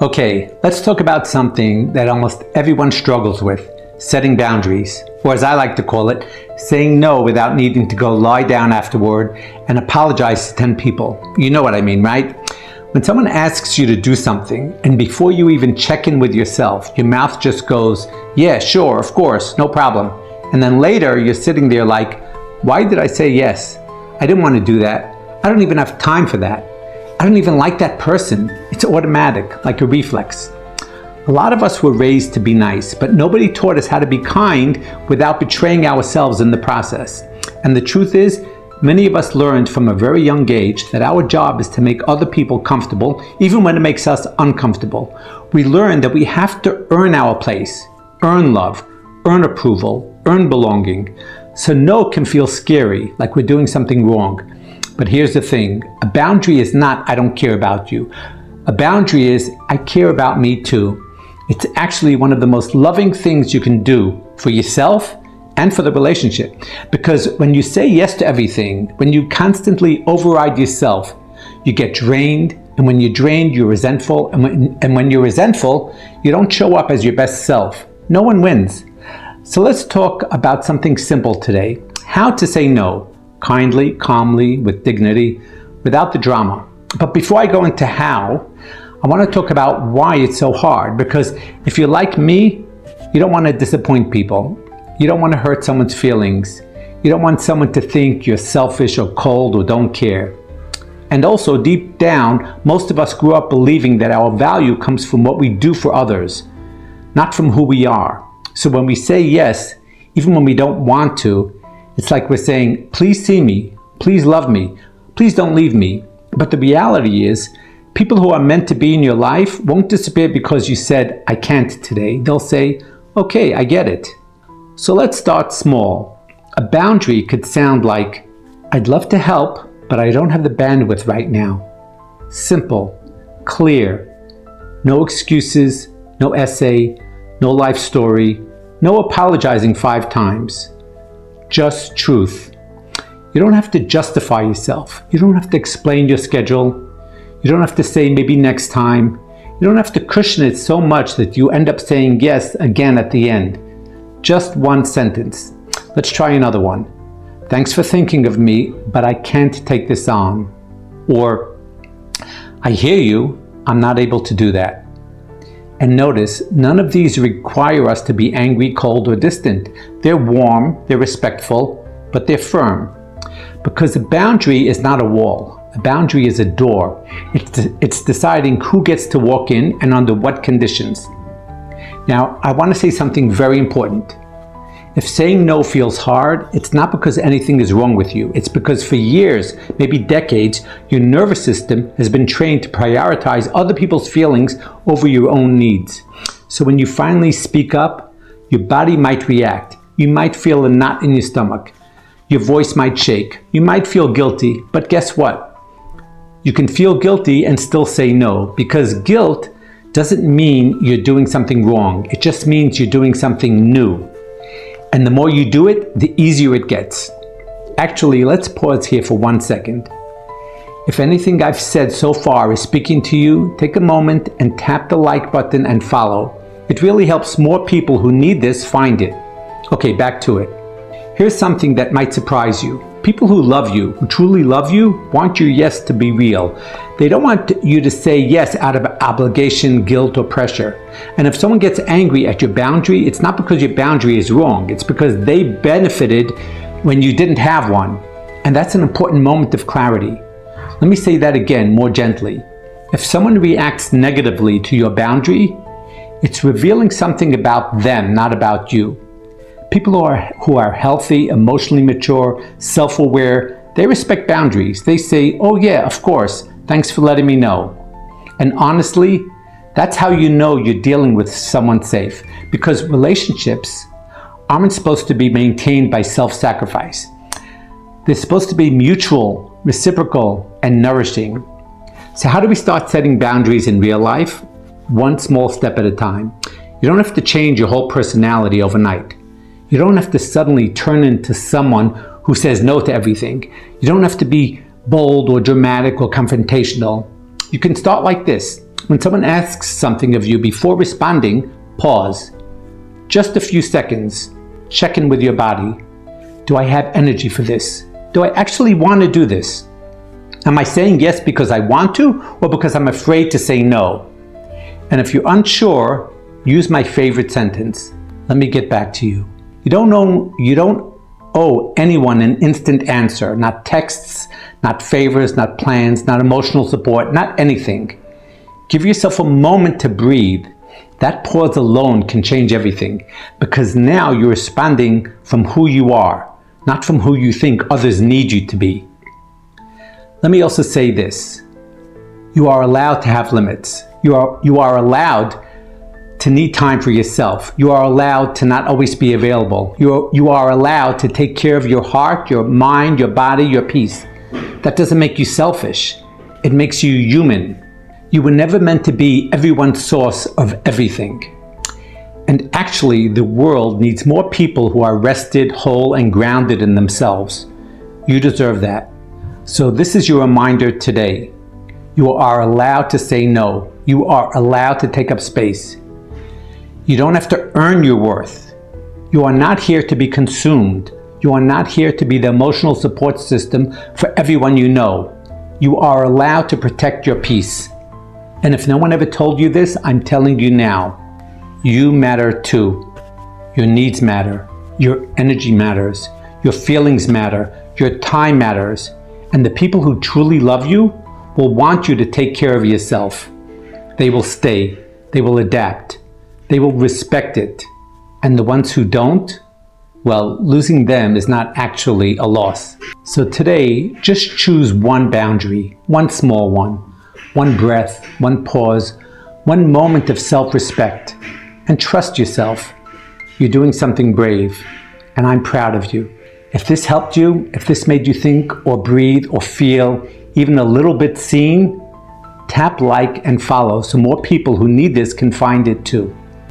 Okay, let's talk about something that almost everyone struggles with, setting boundaries, or as I like to call it, saying no without needing to go lie down afterward and apologize to 10 people. You know what I mean, right? When someone asks you to do something, and before you even check in with yourself, your mouth just goes, yeah, sure, of course, no problem. And then later you're sitting there like, why did I say yes? I didn't want to do that. I don't even have time for that. I don't even like that person. It's automatic, like a reflex. A lot of us were raised to be nice, but nobody taught us how to be kind without betraying ourselves in the process. And the truth is, many of us learned from a very young age that our job is to make other people comfortable, even when it makes us uncomfortable. We learned that we have to earn our place, earn love, earn approval, earn belonging. So no can feel scary, like we're doing something wrong. But here's the thing, a boundary is not, I don't care about you. A boundary is, I care about me too. It's actually one of the most loving things you can do for yourself and for the relationship. Because when you say yes to everything, when you constantly override yourself, you get drained. And when you're drained, you're resentful. And when you're resentful, you don't show up as your best self. No one wins. So let's talk about something simple today. How to say no. Kindly, calmly, with dignity, without the drama. But before I go into how, I want to talk about why it's so hard. Because if you're like me, you don't want to disappoint people. You don't want to hurt someone's feelings. You don't want someone to think you're selfish or cold or don't care. And also, deep down, most of us grew up believing that our value comes from what we do for others, not from who we are. So when we say yes, even when we don't want to, it's like we're saying, please see me, please love me, please don't leave me. But the reality is, people who are meant to be in your life won't disappear because you said, I can't today. They'll say, okay, I get it. So let's start small. A boundary could sound like, I'd love to help, but I don't have the bandwidth right now. Simple, clear, no excuses, no essay, no life story, no apologizing 5 times. Just truth. You don't have to justify yourself. You don't have to explain your schedule. You don't have to say maybe next time. You don't have to cushion it so much that you end up saying yes again at the end. Just one sentence. Let's try another one. Thanks for thinking of me, but I can't take this on. Or, I hear you, I'm not able to do that. And notice, none of these require us to be angry, cold, or distant. They're warm, they're respectful, but they're firm. Because a boundary is not a wall. A boundary is a door. It's deciding who gets to walk in and under what conditions. Now, I want to say something very important. If saying no feels hard, it's not because anything is wrong with you. It's because for years, maybe decades, your nervous system has been trained to prioritize other people's feelings over your own needs. So when you finally speak up, your body might react. You might feel a knot in your stomach. Your voice might shake. You might feel guilty, but guess what? You can feel guilty and still say no, because guilt doesn't mean you're doing something wrong. It just means you're doing something new. And the more you do it, the easier it gets. Actually, let's pause here for 1 second. If anything I've said so far is speaking to you, take a moment and tap the like button and follow. It really helps more people who need this find it. Okay, back to it. Here's something that might surprise you. People who love you, who truly love you, want your yes to be real. They don't want you to say yes out of obligation, guilt, or pressure. And if someone gets angry at your boundary, it's not because your boundary is wrong. It's because they benefited when you didn't have one. And that's an important moment of clarity. Let me say that again, more gently. If someone reacts negatively to your boundary, it's revealing something about them, not about you. People who are healthy, emotionally mature, self-aware, they respect boundaries. They say, oh yeah, of course, thanks for letting me know. And honestly, that's how you know you're dealing with someone safe. Because relationships aren't supposed to be maintained by self-sacrifice. They're supposed to be mutual, reciprocal, and nourishing. So how do we start setting boundaries in real life? One small step at a time. You don't have to change your whole personality overnight. You don't have to suddenly turn into someone who says no to everything. You don't have to be bold or dramatic or confrontational. You can start like this. When someone asks something of you, before responding, pause. Just a few seconds. Check in with your body. Do I have energy for this? Do I actually want to do this? Am I saying yes because I want to, or because I'm afraid to say no? And if you're unsure, use my favorite sentence. Let me get back to you. You don't owe anyone an instant answer, not texts, not favors, not plans, not emotional support, not anything. Give yourself a moment to breathe. That pause alone can change everything, because now you're responding from who you are, not from who you think others need you to be. Let me also say this. You are allowed to have limits. You are allowed to need time for yourself. You are allowed to not always be available. You are allowed to take care of your heart, your mind, your body, your peace. That doesn't make you selfish. It makes you human. You were never meant to be everyone's source of everything. And actually, the world needs more people who are rested, whole, and grounded in themselves. You deserve that. So this is your reminder today. You are allowed to say no. You are allowed to take up space. You don't have to earn your worth. You are not here to be consumed. You are not here to be the emotional support system for everyone you know. You are allowed to protect your peace. And if no one ever told you this, I'm telling you now. You matter too. Your needs matter. Your energy matters. Your feelings matter. Your time matters. And the people who truly love you will want you to take care of yourself. They will stay. They will adapt. They will respect it. And the ones who don't, well, losing them is not actually a loss. So today, just choose one boundary, one small one breath, one pause, one moment of self-respect, and trust yourself. You're doing something brave, and I'm proud of you. If this helped you, if this made you think or breathe or feel even a little bit seen, tap like and follow so more people who need this can find it too.